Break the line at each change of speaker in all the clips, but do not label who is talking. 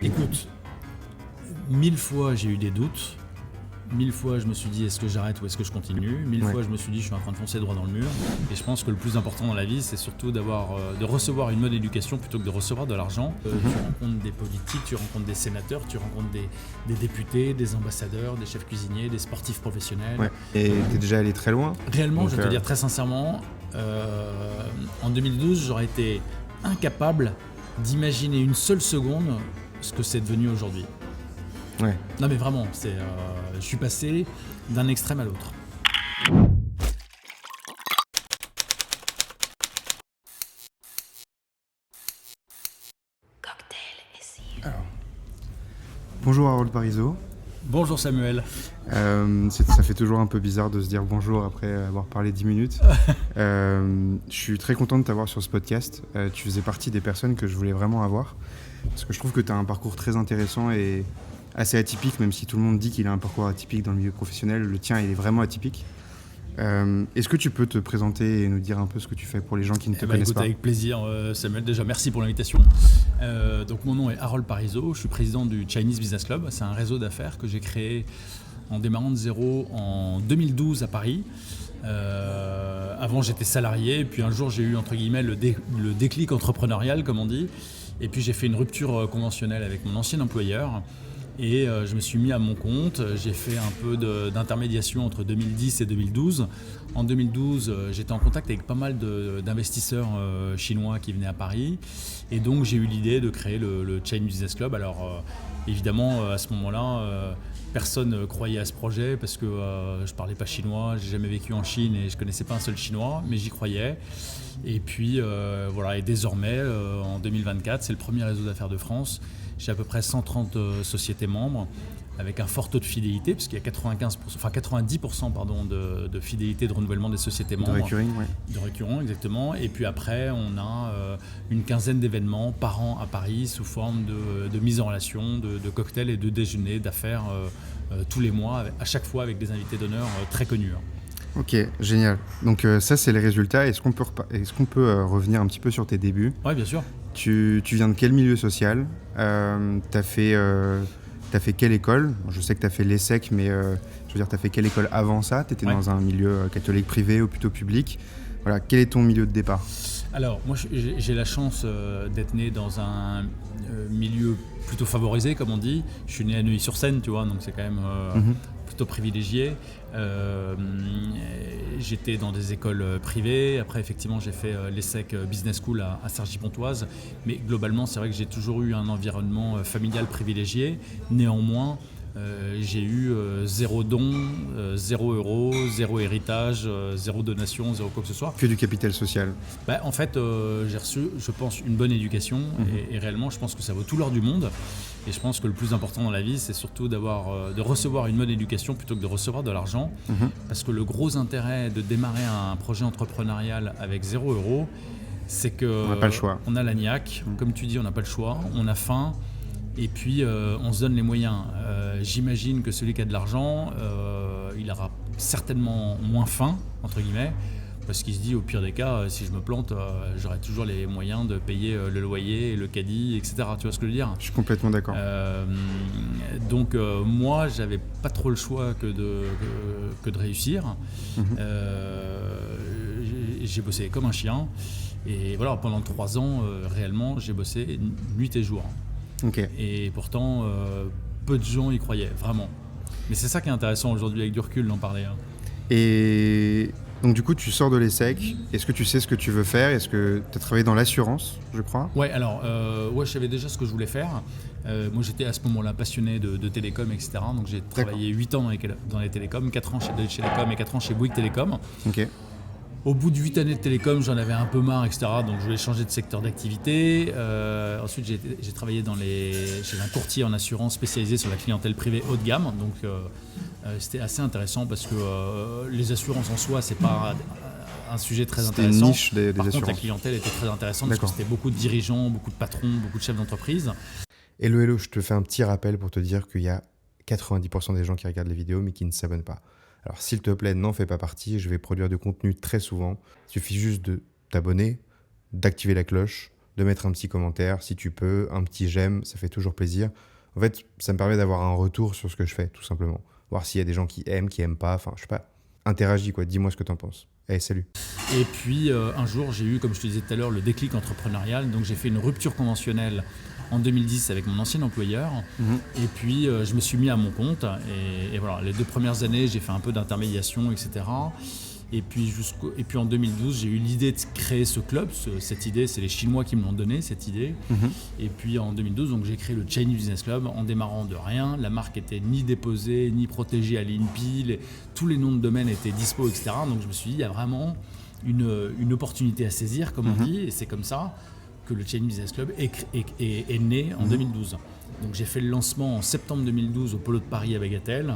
Écoute, 1000 fois j'ai eu des doutes, 1000 fois je me suis dit est-ce que j'arrête ou est-ce que je continue, 1000 fois je me suis dit je suis en train de foncer droit dans le mur. Et je pense que le plus important dans la vie c'est surtout de recevoir une bonne éducation plutôt que de recevoir de l'argent. Tu rencontres des politiques, tu rencontres des sénateurs, tu rencontres des députés, des ambassadeurs, des chefs cuisiniers, des sportifs professionnels.
Ouais. Et t'es déjà allé très loin.
Réellement, je vais te dire très sincèrement, en 2012 j'aurais été incapable d'imaginer une seule seconde ce que c'est devenu aujourd'hui.
Ouais.
Non mais vraiment, je suis passé d'un extrême à l'autre.
Bonjour Harold Parizeau.
Bonjour Samuel.
Ça fait toujours un peu bizarre de se dire bonjour après avoir parlé 10 minutes. Je suis très content de t'avoir sur ce podcast. Tu faisais partie des personnes que je voulais vraiment avoir. Parce que je trouve que tu as un parcours très intéressant et assez atypique, même si tout le monde dit qu'il a un parcours atypique dans le milieu professionnel. Le tien, il est vraiment atypique. Est-ce que tu peux te présenter et nous dire un peu ce que tu fais pour les gens qui ne te connaissent pas ?
Avec plaisir Samuel, déjà merci pour l'invitation. Donc mon nom est Harold Parizeau, je suis président du Chinese Business Club. C'est un réseau d'affaires que j'ai créé en démarrant de zéro en 2012 à Paris. Avant j'étais salarié, et puis un jour j'ai eu entre guillemets le déclic entrepreneurial comme on dit. Et puis j'ai fait une rupture conventionnelle avec mon ancien employeur. Et je me suis mis à mon compte, j'ai fait un peu d'intermédiation entre 2010 et 2012. En 2012, j'étais en contact avec pas mal d'investisseurs chinois qui venaient à Paris. Et donc j'ai eu l'idée de créer le Chinese Business Club. Alors évidemment, à ce moment-là, personne ne croyait à ce projet parce que je ne parlais pas chinois, j'ai jamais vécu en Chine et je ne connaissais pas un seul chinois, mais j'y croyais. Et puis voilà, et désormais, en 2024, c'est le premier réseau d'affaires de France. J'ai à peu près 130 sociétés membres avec un fort taux de fidélité, puisqu'il y a 90% de fidélité de renouvellement des sociétés membres.
De recurring, oui.
De recurring, exactement. Et puis après, on a une quinzaine d'événements par an à Paris sous forme de mise en relation, de cocktails et de déjeuners d'affaires tous les mois, à chaque fois avec des invités d'honneur très connus.
Ok, génial. Donc ça, c'est les résultats. Est-ce qu'on peut revenir un petit peu sur tes débuts ?
Oui, bien sûr.
Tu viens de quel milieu social ? T'as fait quelle école ? Je sais que t'as fait l'ESSEC, mais je veux dire, t'as fait quelle école avant ça ? T'étais dans un milieu catholique privé ou plutôt public ? Voilà, quel est ton milieu de départ ?
Alors, moi, j'ai la chance d'être né dans un milieu plutôt favorisé, comme on dit. Je suis né à Neuilly-sur-Seine, tu vois, donc c'est quand même plutôt privilégié. J'étais dans des écoles privées. Après, effectivement, j'ai fait l'ESSEC Business School à Cergy-Pontoise. Mais globalement, c'est vrai que j'ai toujours eu un environnement familial privilégié. Néanmoins, j'ai eu 0 don, 0 euro, 0 héritage, 0 donation, 0 quoi que ce soit.
Que du capital social.
En fait, j'ai reçu, je pense, une bonne éducation et réellement, je pense que ça vaut tout l'or du monde. Et je pense que le plus important dans la vie, c'est surtout de recevoir une bonne éducation plutôt que de recevoir de l'argent. Parce que le gros intérêt de démarrer un projet entrepreneurial avec 0 euro, c'est qu'on
n'a pas le choix.
On a la niaque, comme tu dis, on n'a pas le choix, on a faim. Et puis, on se donne les moyens. J'imagine que celui qui a de l'argent, il aura certainement moins faim, entre guillemets, parce qu'il se dit, au pire des cas, si je me plante, j'aurai toujours les moyens de payer le loyer, le caddie, etc. Tu vois ce que je veux dire ?
Je suis complètement d'accord.
Donc, moi, j'avais pas trop le choix que de réussir. J'ai bossé comme un chien. Et voilà, pendant 3 ans, réellement, j'ai bossé nuit et jour.
Okay.
Et pourtant, peu de gens y croyaient, vraiment. Mais c'est ça qui est intéressant aujourd'hui, avec du recul, d'en parler.
Et donc du coup, tu sors de l'ESSEC. Est-ce que tu sais ce que tu veux faire ? Est-ce que tu as travaillé dans l'assurance, je crois ?
Ouais, alors, je savais déjà ce que je voulais faire. Moi, j'étais à ce moment-là passionné de télécom, etc. Donc, j'ai travaillé 8 ans dans les télécoms, 4 ans chez Deutsche Telekom et 4 ans chez Bouygues Télécom.
Ok.
Au bout de 8 années de télécom, j'en avais un peu marre, etc. Donc je voulais changer de secteur d'activité. Ensuite, j'ai travaillé chez un courtier en assurance spécialisé sur la clientèle privée haut de gamme. Donc c'était assez intéressant parce que les assurances en soi, c'est pas un sujet très intéressant.
C'était une niche des
Par
assurances.
contre, la clientèle était très intéressante parce que c'était beaucoup de dirigeants, beaucoup de patrons, beaucoup de chefs d'entreprise.
Hello, je te fais un petit rappel pour te dire qu'il y a 90% des gens qui regardent les vidéos mais qui ne s'abonnent pas. Alors s'il te plaît, n'en fais pas partie, je vais produire du contenu très souvent. Il suffit juste de t'abonner, d'activer la cloche, de mettre un petit commentaire, si tu peux, un petit j'aime, ça fait toujours plaisir. En fait, ça me permet d'avoir un retour sur ce que je fais, tout simplement. Voir s'il y a des gens qui aiment pas, enfin, je sais pas. Interagis, quoi, dis-moi ce que t'en penses. Allez, salut.
Et puis un jour, j'ai eu, comme je te disais tout à l'heure, le déclic entrepreneurial. Donc j'ai fait une rupture conventionnelle en 2010 avec mon ancien employeur. Et puis je me suis mis à mon compte. Et voilà, les 2 premières années, j'ai fait un peu d'intermédiation, etc. Et puis en 2012, j'ai eu l'idée de créer ce club. Cette idée, c'est les Chinois qui me l'ont donné, cette idée. Et puis en 2012, donc, j'ai créé le Chinese Business Club en démarrant de rien. La marque était ni déposée, ni protégée à l'INPI. Tous les noms de domaine étaient dispo, etc. Donc je me suis dit, il y a vraiment une opportunité à saisir, comme on dit. Et c'est comme ça que le Chinese Business Club est né en 2012. Donc j'ai fait le lancement en septembre 2012 au Polo de Paris à Bagatelle.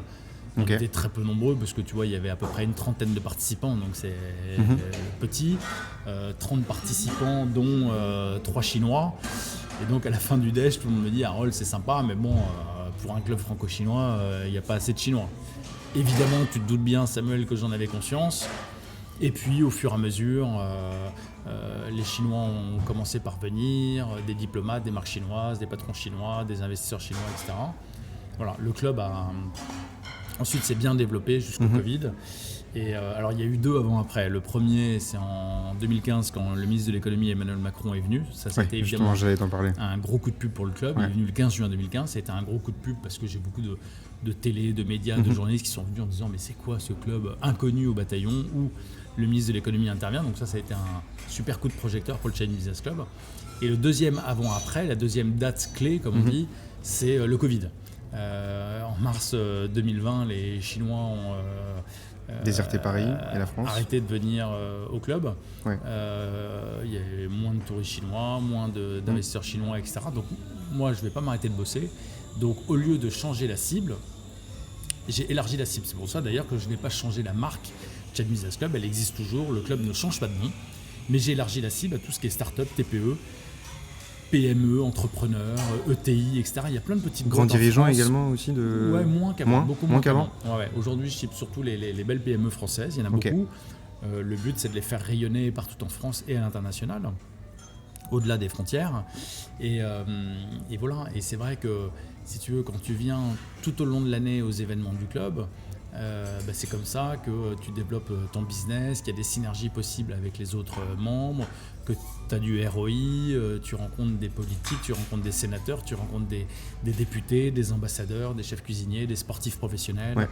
On était très peu nombreux parce que tu vois, il y avait à peu près une trentaine de participants, donc c'est petit. 30 participants, dont 3 Chinois. Et donc à la fin du déj, tout le monde me dit Harold, c'est sympa, mais bon, pour un club franco-chinois, il n'y a pas assez de Chinois. Évidemment, tu te doutes bien, Samuel, que j'en avais conscience. Et puis au fur et à mesure, les Chinois ont commencé par venir, des diplomates, des marques chinoises, des patrons chinois, des investisseurs chinois, etc. Voilà, le club ensuite s'est bien développé jusqu'au Covid. Et alors il y a eu 2 avant-après. Le premier, c'est en 2015 quand le ministre de l'économie Emmanuel Macron est venu. Ça, c'était évidemment
j'allais t'en parler.
Un gros coup de pub pour le club. Il est venu le 15 juin 2015. C'était un gros coup de pub parce que j'ai beaucoup de télé, de médias, de journalistes qui sont venus en disant mais c'est quoi ce club inconnu au bataillon où le ministre de l'économie intervient. Donc ça a été un super coup de projecteur pour le Chinese Business Club. Et le deuxième avant-après, la deuxième date clé, comme on dit, c'est le Covid. En mars 2020, les Chinois ont
déserté Paris et la France.
Arrêté de venir au club.
Ouais.
Il y avait moins de touristes chinois, moins d'investisseurs chinois, etc. Donc moi, je ne vais pas m'arrêter de bosser. Donc au lieu de changer la cible, j'ai élargi la cible. C'est pour ça d'ailleurs que je n'ai pas changé la marque Chinese Business Club. Elle existe toujours. Le club ne change pas de nom. Mais j'ai élargi la cible à tout ce qui est start-up, TPE, PME, entrepreneurs, ETI, etc. Il y a plein de petites
grands dirigeants également aussi
Ouais, moins qu'avant. Beaucoup moins
qu'avant.
Ouais. Aujourd'hui, je cible surtout les belles PME françaises. Il y en a beaucoup. Le but, c'est de les faire rayonner partout en France et à l'international, au-delà des frontières. Et voilà. Et c'est vrai que, si tu veux, quand tu viens tout au long de l'année aux événements du club, c'est comme ça que tu développes ton business, qu'il y a des synergies possibles avec les autres membres, que tu as du ROI, tu rencontres des politiques, tu rencontres des sénateurs, tu rencontres des députés, des ambassadeurs, des chefs cuisiniers, des sportifs professionnels,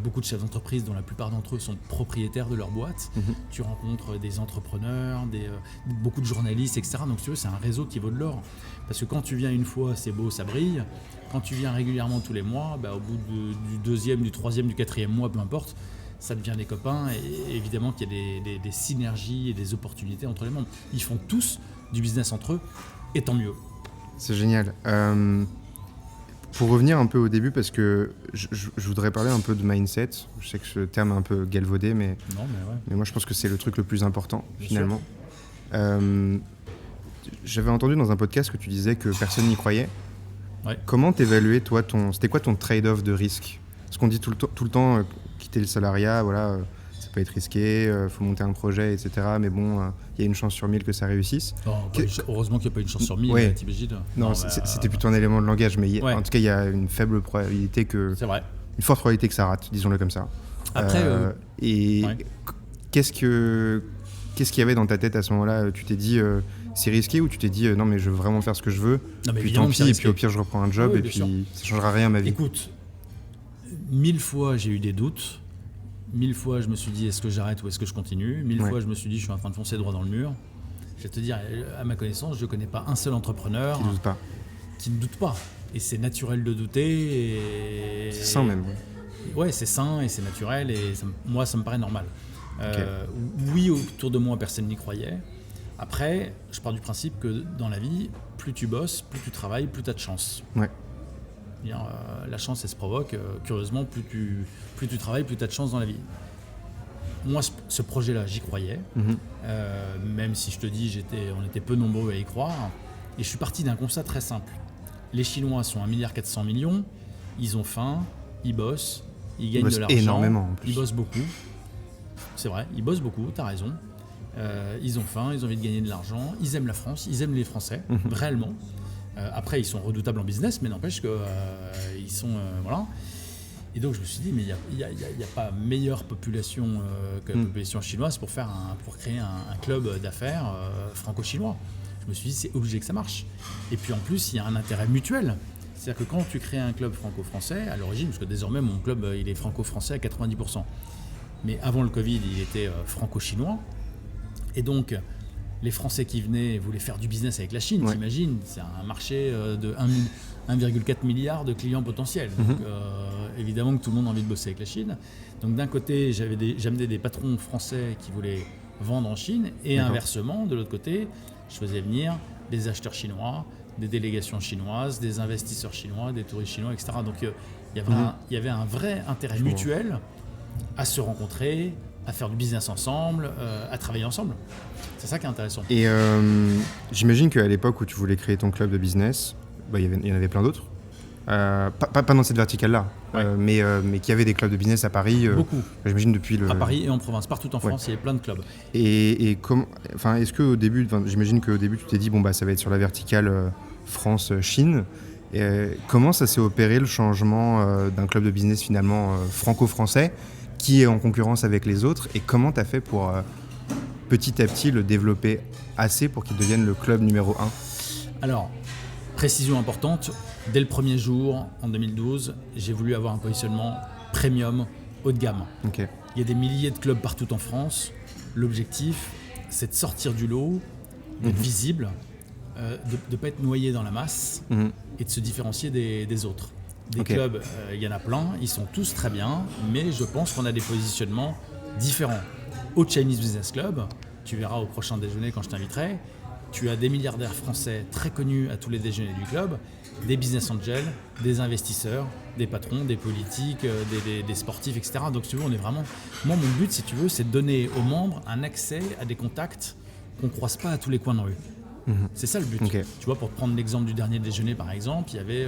beaucoup de chefs d'entreprise dont la plupart d'entre eux sont propriétaires de leur boîte. Tu rencontres des entrepreneurs, beaucoup de journalistes, etc. Donc si tu veux, c'est un réseau qui vaut de l'or. Parce que quand tu viens une fois, c'est beau, ça brille. Quand tu viens régulièrement tous les mois, au bout du 2e, du 3e, du 4e mois, peu importe, ça devient des copains et évidemment qu'il y a des synergies et des opportunités entre les membres. Ils font tous du business entre eux et tant mieux.
C'est génial. Pour revenir un peu au début, parce que je voudrais parler un peu de mindset. Je sais que ce terme est un peu galvaudé, mais moi je pense que c'est le truc le plus important finalement. J'avais entendu dans un podcast que tu disais que personne n'y croyait.
Ouais.
Comment t'évaluais toi c'était quoi ton trade-off de risque? Parce qu'on dit tout le temps quitter le salariat, voilà, ça peut être risqué, faut monter un projet, etc. Mais bon, il y a une chance sur 1000 que ça réussisse.
Heureusement qu'il n'y a pas une chance sur 1000,
ouais.
t'imagines.
Non, c'était plutôt un élément de langage, mais en tout cas, il y a une faible probabilité
c'est vrai.
Une forte probabilité que ça rate, disons-le comme ça.
Après,
qu'est-ce qu'il y avait dans ta tête à ce moment-là? Tu t'es dit c'est risqué ou tu t'es dit non mais je veux vraiment faire ce que je veux, puis tant pis, et puis au pire je reprends un job et puis ça changera rien à ma vie?
Écoute, 1000 fois j'ai eu des doutes, 1000 fois je me suis dit est-ce que j'arrête ou est-ce que je continue, 1000 fois je me suis dit je suis en train de foncer droit dans le mur. Je vais te dire, à ma connaissance, je ne connais pas un seul entrepreneur qui ne doute pas. Et c'est naturel de douter.
C'est sain même.
Ouais, c'est sain et c'est naturel et moi ça me paraît normal. Oui, autour de moi personne n'y croyait. Après, je pars du principe que dans la vie, plus tu bosses, plus tu travailles, plus tu as de chance.
Ouais.
La chance, elle se provoque. Curieusement, plus tu travailles, plus tu as de chance dans la vie. Moi, ce projet-là, j'y croyais. Même si je te dis, on était peu nombreux à y croire. Et je suis parti d'un constat très simple. Les Chinois sont 1,4 milliard. Ils ont faim, ils bossent, ils gagnent de l'argent.
Énormément en plus.
Ils bossent beaucoup. C'est vrai, ils bossent beaucoup, t'as raison. Ils ont faim, ils ont envie de gagner de l'argent, ils aiment la France, ils aiment les Français, réellement. Après, ils sont redoutables en business, mais n'empêche qu'ils sont... voilà. Et donc, je me suis dit, mais il n'y a pas meilleure population que la population chinoise pour créer un club d'affaires franco-chinois. Je me suis dit, c'est obligé que ça marche. Et puis, en plus, il y a un intérêt mutuel. C'est-à-dire que quand tu crées un club franco-français, à l'origine, parce que désormais, mon club, il est franco-français à 90%. Mais avant le Covid, il était franco-chinois. Et donc, les Français qui venaient voulaient faire du business avec la Chine, t'imagines, c'est un marché de 1,4 milliard de clients potentiels. Donc, évidemment que tout le monde a envie de bosser avec la Chine. Donc, d'un côté, j'amenais des patrons français qui voulaient vendre en Chine, et inversement, de l'autre côté, je faisais venir des acheteurs chinois, des délégations chinoises, des investisseurs chinois, des touristes chinois, etc. Donc, il y avait un vrai intérêt mutuel à se rencontrer, à faire du business ensemble, à travailler ensemble. C'est ça qui est intéressant.
Et j'imagine qu'à l'époque où tu voulais créer ton club de business, il y en avait plein d'autres. Pas dans cette verticale-là, mais qu'il y avait des clubs de business à Paris.
Beaucoup.
J'imagine depuis
À Paris et en province, partout en France, il y avait plein de clubs.
Et est-ce qu'au début, j'imagine qu'au début tu t'es dit, ça va être sur la verticale France-Chine. Comment ça s'est opéré le changement d'un club de business finalement franco-français qui est en concurrence avec les autres, et comment tu as fait pour petit à petit le développer assez pour qu'il devienne le club numéro 1 ?
Alors, précision importante, dès le premier jour, en 2012, j'ai voulu avoir un positionnement premium, haut de gamme.
Okay.
Il y a des milliers de clubs partout en France. L'objectif, c'est de sortir du lot, d'être visible, de ne pas être noyé dans la masse et de se différencier des autres. Des clubs, il y en a plein, ils sont tous très bien, mais je pense qu'on a des positionnements différents. Au Chinese Business Club, tu verras au prochain déjeuner quand je t'inviterai, tu as des milliardaires français très connus à tous les déjeuners du club, des business angels, des investisseurs, des patrons, des politiques, des sportifs, etc. Donc, si tu veux, on est vraiment... Moi, mon but, si tu veux, c'est de donner aux membres un accès à des contacts qu'on ne croise pas à tous les coins de rue. C'est ça le but. Tu vois, pour te prendre l'exemple du dernier déjeuner, par exemple, il y avait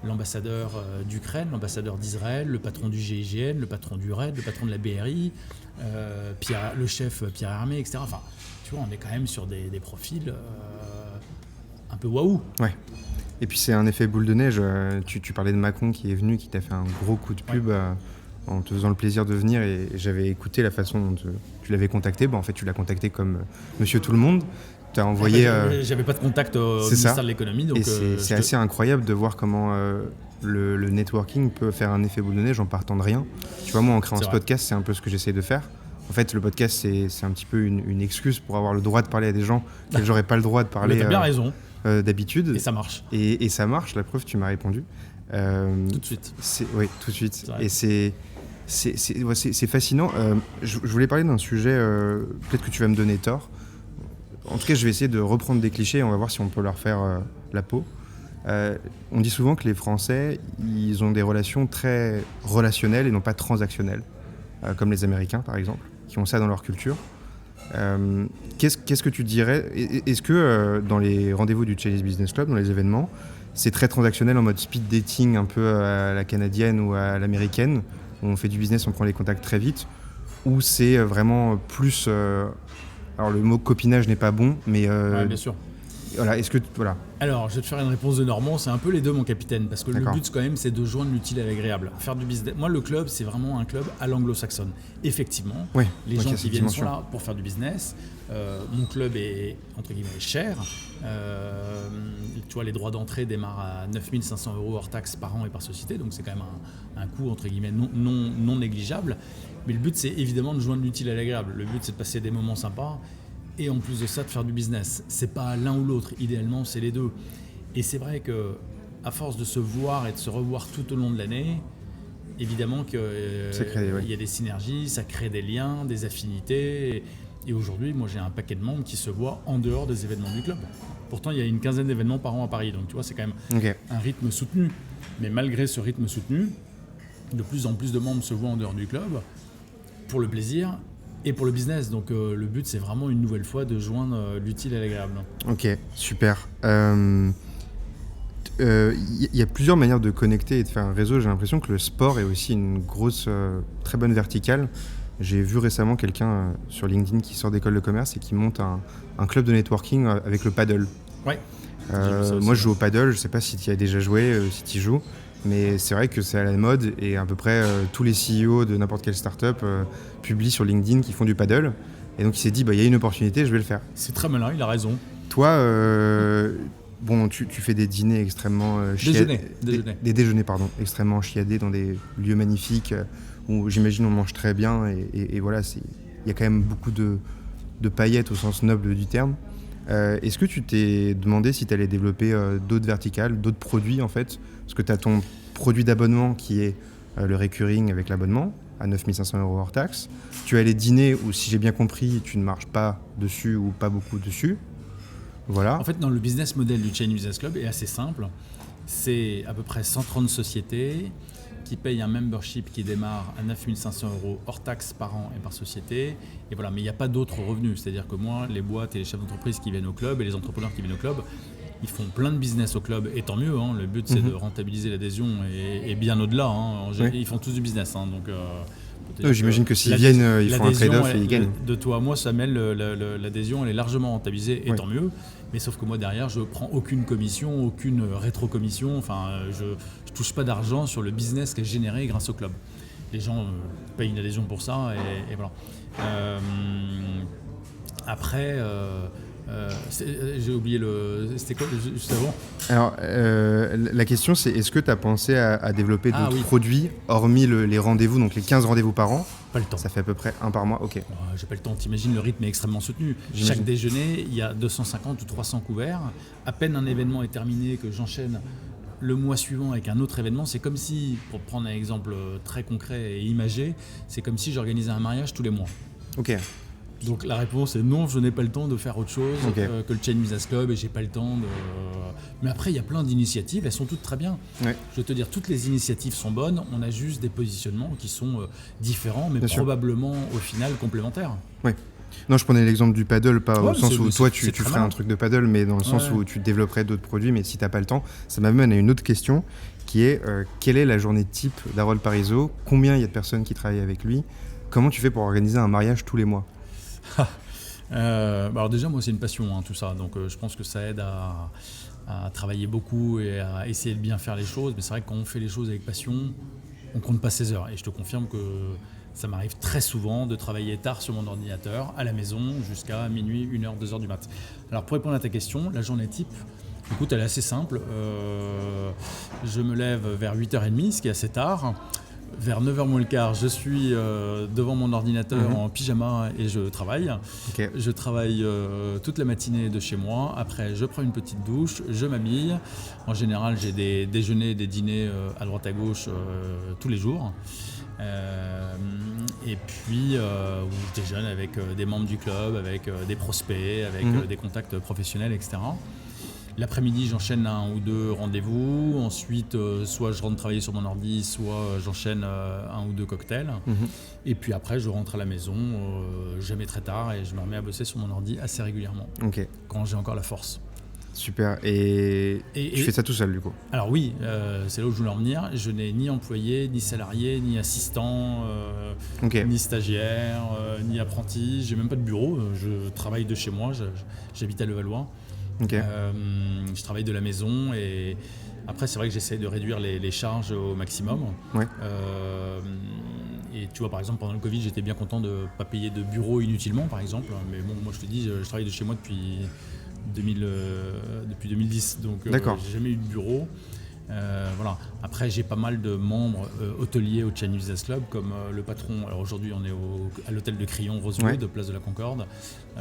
l'ambassadeur d'Ukraine, l'ambassadeur d'Israël, le patron du GIGN, le patron du RAID, le patron de la BRI, le chef Pierre Hermé, etc. Enfin, tu vois, on est quand même sur des profils un peu waouh.
Ouais. Et puis c'est un effet boule de neige. Tu parlais de Macron qui est venu, qui t'a fait un gros coup de pub en te faisant le plaisir de venir, et j'avais écouté la façon dont tu l'avais contacté. En fait, tu l'as contacté comme Monsieur Tout le Monde. T'as envoyé.
J'avais pas de contact au ministère de l'économie, donc.
Et c'est assez incroyable de voir comment le networking peut faire un effet boule de neige en partant de rien. Tu vois, moi, en créant ce podcast, c'est un peu ce que j'essaie de faire. En fait, le podcast, c'est un petit peu une excuse pour avoir le droit de parler à des gens que j'aurais pas le droit de parler.
T'as bien raison.
D'habitude.
Et ça marche.
Et ça marche. La preuve, tu m'as répondu.
Tout de suite.
Oui, tout de suite. Et c'est fascinant. Je voulais parler d'un sujet. Peut-être que tu vas me donner tort. En tout cas, je vais essayer de reprendre des clichés et on va voir si on peut leur faire la peau. On dit souvent que les Français, ils ont des relations très relationnelles et non pas transactionnelles, comme les Américains, par exemple, qui ont ça dans leur culture. Qu'est-ce que tu dirais ? Est-ce que dans les rendez-vous du Chinese Business Club, dans les événements, c'est très transactionnel en mode speed dating un peu à la canadienne ou à l'américaine, où on fait du business, on prend les contacts très vite, ou c'est vraiment plus... alors le mot copinage n'est pas bon, mais...
Ouais, bien sûr.
Voilà, est-ce que... Voilà.
Alors, je vais te faire une réponse de Normand, c'est un peu les deux, mon capitaine, parce que le but, quand même, c'est de joindre l'utile à l'agréable. Faire du business. Moi, le club, c'est vraiment un club à l'anglo-saxonne. Effectivement, les gens qui viennent sont là pour faire du business. Mon club est, entre guillemets, cher. Tu vois, les droits d'entrée démarrent à 9 500 € hors taxes par an et par société, donc c'est quand même un coût, entre guillemets, non négligeable. Mais le but, c'est évidemment de joindre l'utile à l'agréable. Le but, c'est de passer des moments sympas. Et en plus de ça, de faire du business. C'est pas l'un ou l'autre, idéalement c'est les deux. Et c'est vrai que à force de se voir et de se revoir tout au long de l'année, évidemment qu'il y a des synergies, ça crée des liens, des affinités. Et aujourd'hui, moi j'ai un paquet de membres qui se voient en dehors des événements du club. Pourtant, il y a une quinzaine d'événements par an à Paris, donc tu vois, c'est quand même un rythme soutenu. Mais malgré ce rythme soutenu, de plus en plus de membres se voient en dehors du club pour le plaisir et pour le business. Donc le but, c'est vraiment une nouvelle fois de joindre l'utile à l'agréable.
Ok, super. Y a plusieurs manières de connecter et de faire un réseau. J'ai l'impression que le sport est aussi une grosse, très bonne verticale. J'ai vu récemment quelqu'un sur LinkedIn qui sort d'école de commerce et qui monte un club de networking avec le paddle.
Ouais.
Moi, je joue au paddle. Je sais pas si tu y as déjà joué, si tu y joues. Mais c'est vrai que c'est à la mode et à peu près tous les CEO de n'importe quelle startup publient sur LinkedIn qu'ils font du paddle. Et donc il s'est dit, il y a une opportunité, je vais le faire.
C'est très malin, il a raison.
Toi, tu fais des dîners extrêmement des déjeuners extrêmement chiadés dans des lieux magnifiques où j'imagine on mange très bien et voilà, il y a quand même beaucoup de paillettes au sens noble du terme. Est-ce que tu t'es demandé si tu allais développer d'autres verticales, d'autres produits en fait? Parce que tu as ton produit d'abonnement qui est le recurring avec l'abonnement à 9 500 € hors taxe. Tu as les dîners où, si j'ai bien compris, tu ne marches pas dessus ou pas beaucoup dessus. Voilà.
En fait, le business model du Chinese Business Club est assez simple. C'est à peu près 130 sociétés qui payent un membership qui démarre à 9 500 € hors taxe par an et par société. Et voilà, mais il n'y a pas d'autres revenus. C'est-à-dire que moi, les boîtes et les chefs d'entreprise qui viennent au club et les entrepreneurs qui viennent au club, ils font plein de business au club, et tant mieux. Le but, c'est de rentabiliser l'adhésion et bien au-delà. Ils font tous du business.
J'imagine que s'ils viennent, ils font un trade-off et ils gagnent.
De toi à moi, Samuel, l'adhésion, elle est largement rentabilisée, et tant mieux. Mais sauf que moi, derrière, je ne prends aucune commission, aucune rétro-commission. Je ne touche pas d'argent sur le business qui est généré grâce au club. Les gens payent une adhésion pour ça, et voilà. Après... j'ai oublié c'était quoi juste avant?
Alors la question c'est, est-ce que tu as pensé à développer d'autres produits hormis les rendez-vous, donc les 15 rendez-vous par an?
Pas le temps.
Ça fait à peu près un par mois, ok.
J'ai pas le temps, t'imagines, le rythme est extrêmement soutenu. Chaque déjeuner, il y a 250 ou 300 couverts. À peine un événement est terminé que j'enchaîne le mois suivant avec un autre événement. C'est comme si, pour prendre un exemple très concret et imagé, c'est comme si j'organisais un mariage tous les mois.
Ok.
Donc la réponse est non, je n'ai pas le temps de faire autre chose que le Chinese Business Club, et j'ai pas le temps de... Mais après, il y a plein d'initiatives, elles sont toutes très bien. Ouais. Je veux te dire, toutes les initiatives sont bonnes, on a juste des positionnements qui sont différents, mais bien probablement au final complémentaires.
Oui. Non, je prenais l'exemple du paddle, pas au sens où toi tu ferais un truc de paddle, mais dans le sens où tu développerais d'autres produits, mais si tu n'as pas le temps. Ça m'amène à une autre question qui est quelle est la journée type d'Harold Parisot? Combien il y a de personnes qui travaillent avec lui? Comment tu fais pour organiser un mariage tous les mois?
Alors déjà, moi c'est une passion, tout ça, donc je pense que ça aide à travailler beaucoup et à essayer de bien faire les choses, mais c'est vrai que quand on fait les choses avec passion, on compte pas ses heures, et je te confirme que ça m'arrive très souvent de travailler tard sur mon ordinateur, à la maison, jusqu'à minuit, 1h, 2h du mat. Alors pour répondre à ta question, la journée type, écoute, elle est assez simple. Je me lève vers 8h30, ce qui est assez tard. Vers 9h moins le quart, je suis devant mon ordinateur en pyjama et je travaille. Okay. Je travaille toute la matinée de chez moi. Après, je prends une petite douche, je m'habille. En général, j'ai des déjeuners, des dîners à droite à gauche tous les jours. Et puis, je déjeune avec des membres du club, avec des prospects, avec des contacts professionnels, etc. L'après-midi, j'enchaîne un ou deux rendez-vous. Ensuite, soit je rentre travailler sur mon ordi, soit j'enchaîne un ou deux cocktails. Et puis après, je rentre à la maison, jamais très tard, et je me remets à bosser sur mon ordi assez régulièrement, quand j'ai encore la force.
Super. Et tu fais ça tout seul, du coup?
Alors oui, c'est là où je voulais en venir. Je n'ai ni employé, ni salarié, ni assistant, ni stagiaire, ni apprenti. J'ai même pas de bureau. Je travaille de chez moi. J'habite à Levallois. Je travaille de la maison, et après c'est vrai que j'essaie de réduire les charges au maximum. Et tu vois, par exemple, pendant le Covid, j'étais bien content de ne pas payer de bureau inutilement, par exemple. Mais bon, moi je te dis, je travaille de chez moi depuis 2010, donc j'ai jamais eu de bureau. Voilà. Après, j'ai pas mal de membres hôteliers au Chinese Business Club, comme le patron. Alors aujourd'hui, on est à l'hôtel de Crillon, Rosewood, place de la Concorde.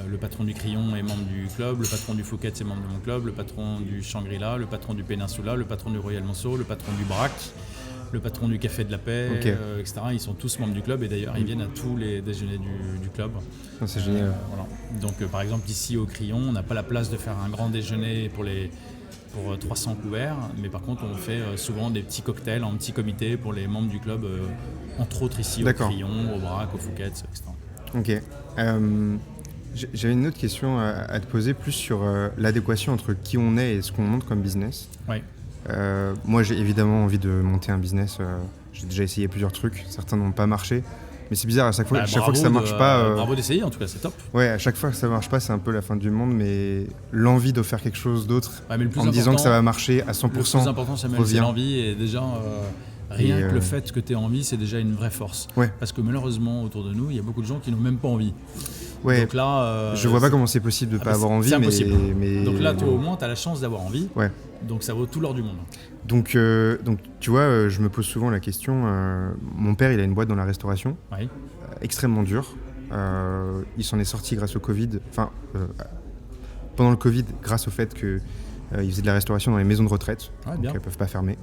Le patron du Crillon est membre du club, le patron du Phuket est membre de mon club, le patron du Shangri-La, le patron du Peninsula, le patron du Royal Monceau, le patron du Brac, le patron du Café de la Paix, etc. Ils sont tous membres du club, et d'ailleurs ils viennent à tous les déjeuners du club.
C'est génial.
Voilà. Donc par exemple ici au Crillon, on n'a pas la place de faire un grand déjeuner pour 300 couverts, mais par contre on fait souvent des petits cocktails en petit comité pour les membres du club, entre autres ici au Crillon, au Brac, au Phuket, etc. Ok.
J'avais une autre question à te poser, plus sur l'adéquation entre qui on est et ce qu'on monte comme business.
Ouais.
Moi j'ai évidemment envie de monter un business, j'ai déjà essayé plusieurs trucs, certains n'ont pas marché, Mais c'est bizarre, à chaque fois que ça marche pas...
Bravo d'essayer, en tout cas, c'est top.
Ouais, à chaque fois que ça marche pas, c'est un peu la fin du monde, mais l'envie de faire quelque chose d'autre,
mais
en me disant que ça va marcher à 100%,
le plus important, Samuel, c'est l'envie, et déjà... Rien que le fait que tu aies envie, c'est déjà une vraie force.
Ouais.
Parce que malheureusement, autour de nous, il y a beaucoup de gens qui n'ont même pas envie.
Ouais.
Donc là,
je vois pas comment c'est possible de ne pas avoir envie.
C'est impossible.
Mais...
Donc là, toi, au moins, tu as la chance d'avoir envie.
Ouais.
Donc ça vaut tout l'or du monde.
Donc tu vois, je me pose souvent la question. Mon père, il a une boîte dans la restauration.
Oui.
Extrêmement dure. Il s'en est sorti grâce au Covid. Enfin, pendant le Covid, grâce au fait qu'il faisait de la restauration dans les maisons de retraite.
Ouais,
donc
bien.
elles ne peuvent pas fermer.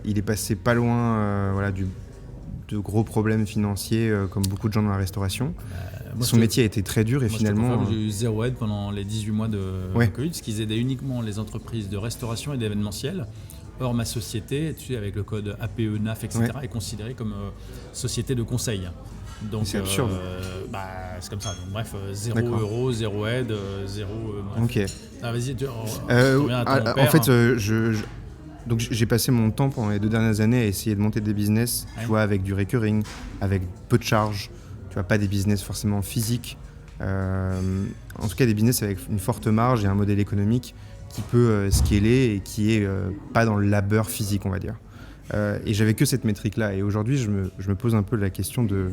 Il est passé pas loin de gros problèmes financiers comme beaucoup de gens dans la restauration. Son métier a été très dur et finalement...
J'ai eu 0 aide pendant les 18 mois de Covid, ce qu'ils aidaient uniquement les entreprises de restauration et d'événementiel. Or, ma société, tu sais, avec le code APE, NAF, etc., est considérée comme société de conseil. Donc,
c'est absurde.
C'est comme ça. Donc, bref, 0 euros, 0 aide, 0...
Ok.
Vas-y, tu reviens à ton père.
En fait, donc j'ai passé mon temps pendant les 2 dernières années à essayer de monter des business, tu vois, avec du recurring, avec peu de charges, tu vois, pas des business forcément physiques. En tout cas, des business avec une forte marge et un modèle économique qui peut scaler et qui est pas dans le labeur physique, on va dire. Et j'avais que cette métrique-là. Et aujourd'hui, je me pose un peu la question de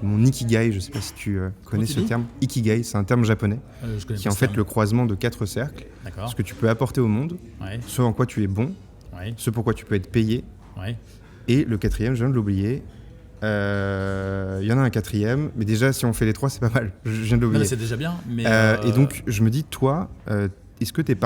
mon ikigai. Je sais pas si tu connais ce terme. Ikigai, c'est un terme japonais qui est en fait le croisement de 4 cercles.
D'accord.
Ce que tu peux apporter au monde, ce en quoi tu es bon, ce pourquoi tu peux être payé, et le 4e, je viens de l'oublier. Il y en a un 4e, mais déjà si on fait les 3, c'est pas mal. Je viens de l'oublier.
C'est déjà bien. Mais
Et donc je me dis, toi, est-ce que tu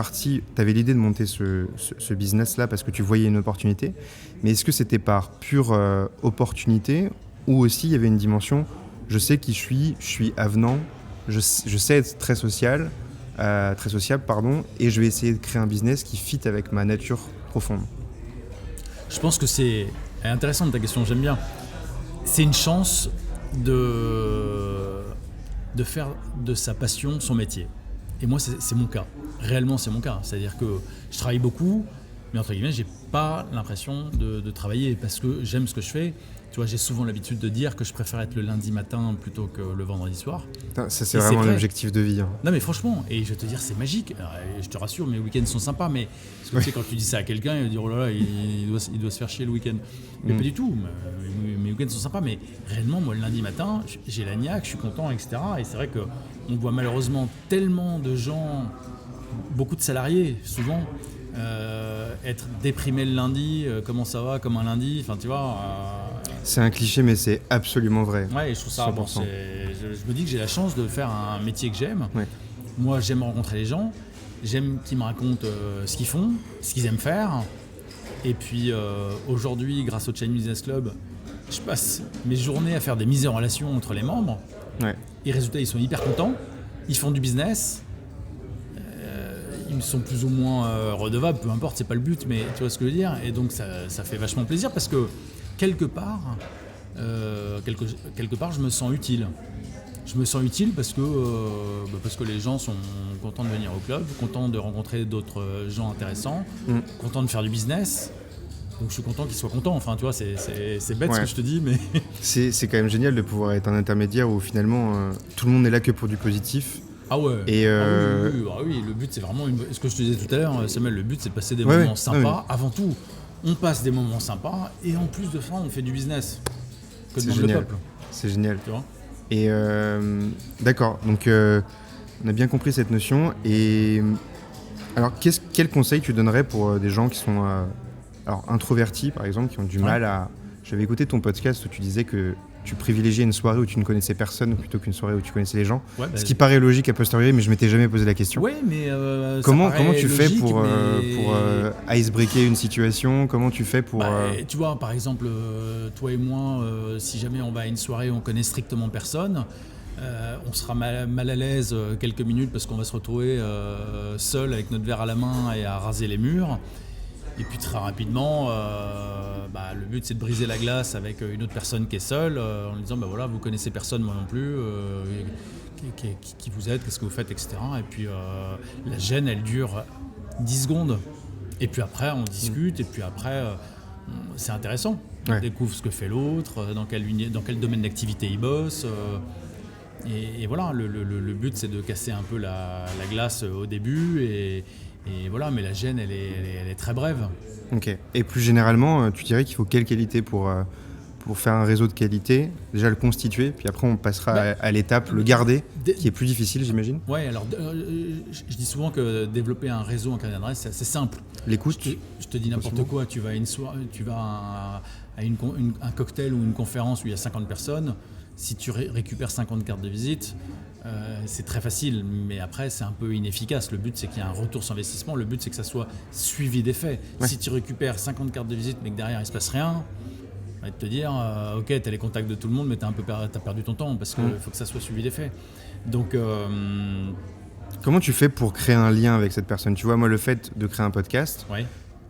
avais l'idée de monter ce business-là parce que tu voyais une opportunité, mais est-ce que c'était par pure opportunité ou aussi il y avait une dimension, je sais qui je suis avenant, je sais être très sociable, et je vais essayer de créer un business qui fit avec ma nature profonde.
Je pense que c'est intéressant ta question, j'aime bien. C'est une chance de faire de sa passion son métier. Et moi, c'est mon cas. Réellement, c'est mon cas. C'est-à-dire que je travaille beaucoup, mais entre guillemets, j'ai pas l'impression de travailler parce que j'aime ce que je fais. Tu vois, j'ai souvent l'habitude de dire que je préfère être le lundi matin plutôt que le vendredi soir.
Ça, c'est vraiment l'objectif de vie. Hein.
Non, mais franchement, et je vais te dire, c'est magique. Alors, je te rassure, mes week-ends sont sympas, mais parce que, tu sais, quand tu dis ça à quelqu'un, il va dire oh là là, il doit se faire chier le week-end. Mais pas du tout. Mes week-ends sont sympas, mais réellement, moi, le lundi matin, j'ai la niaque, je suis content, etc. Et c'est vrai qu'on voit malheureusement tellement de gens, beaucoup de salariés, souvent, être déprimés le lundi, comment ça va, comme un lundi, enfin, tu vois.
C'est un cliché, mais c'est absolument vrai.
Ouais, je trouve ça. Bon, je me dis que j'ai la chance de faire un métier que j'aime. Ouais. Moi, j'aime rencontrer les gens. J'aime qu'ils me racontent ce qu'ils font, ce qu'ils aiment faire. Et puis, aujourd'hui, grâce au Chinese Business Club, je passe mes journées à faire des mises en relation entre les membres. Ouais. Et résultat, ils sont hyper contents. Ils font du business. Ils sont plus ou moins redevables, peu importe, c'est pas le but, mais tu vois ce que je veux dire. Et donc, ça fait vachement plaisir parce que quelque part, je me sens utile. Je me sens utile parce que les gens sont contents de venir au club, contents de rencontrer d'autres gens intéressants, contents de faire du business. Donc je suis content qu'ils soient contents. Enfin, tu vois, c'est bête ce que je te dis, mais...
c'est quand même génial de pouvoir être un intermédiaire où finalement tout le monde n'est là que pour du positif.
Ah ouais.
Et
oui, le but c'est vraiment ce que je te disais tout à l'heure, Samuel, le but c'est de passer des moments sympas avant tout. On passe des moments sympas et en plus de ça, on fait du business. Que demande le peuple.
C'est génial.
Tu vois ?
Et d'accord, donc on a bien compris cette notion. Et alors, quel conseil tu donnerais pour des gens qui sont introvertis, par exemple, qui ont du mal à... J'avais écouté ton podcast où tu disais que tu privilégiais une soirée où tu ne connaissais personne plutôt qu'une soirée où tu connaissais les gens. Ouais, ce qui paraît logique a posteriori, mais je m'étais jamais posé la question.
Oui, mais
comment tu fais pour icebreaker une situation ? Comment tu fais pour...
Tu vois, par exemple, toi et moi, si jamais on va à une soirée où on connaît strictement personne, on sera mal à l'aise quelques minutes parce qu'on va se retrouver seul avec notre verre à la main et à raser les murs. Et puis très rapidement, le but c'est de briser la glace avec une autre personne qui est seule, en lui disant voilà, vous connaissez personne, moi non plus, qui vous êtes, qu'est-ce que vous faites, etc. Et puis la gêne elle dure 10 secondes. Et puis après on discute, et puis après c'est intéressant.
Ouais.
On découvre ce que fait l'autre, dans quel domaine d'activité il bosse. Et voilà, le but, c'est de casser un peu la glace au début. Et voilà, mais la gêne, elle est très brève.
Ok. Et plus généralement, tu dirais qu'il faut quelle qualité pour faire un réseau de qualité? Déjà le constituer, puis après on passera à l'étape, le garder, qui est plus difficile, j'imagine.
Ouais, alors je dis souvent que développer un réseau en carnet d'adresse, c'est assez simple.
Les coûts.
Je te dis n'importe quoi, tu vas à un cocktail ou une conférence où il y a 50 personnes, si tu récupères 50 cartes de visite, c'est très facile, mais après c'est un peu inefficace. Le but c'est qu'il y ait un retour sur investissement, le but c'est que ça soit suivi d'effet.
Ouais.
Si tu récupères 50 cartes de visite mais que derrière il se passe rien, de te dire, ok, tu as les contacts de tout le monde, mais tu as perdu ton temps parce qu'il faut que ça soit suivi d'effet. Donc,
comment tu fais pour créer un lien avec cette personne? Tu vois, moi, le fait de créer un podcast,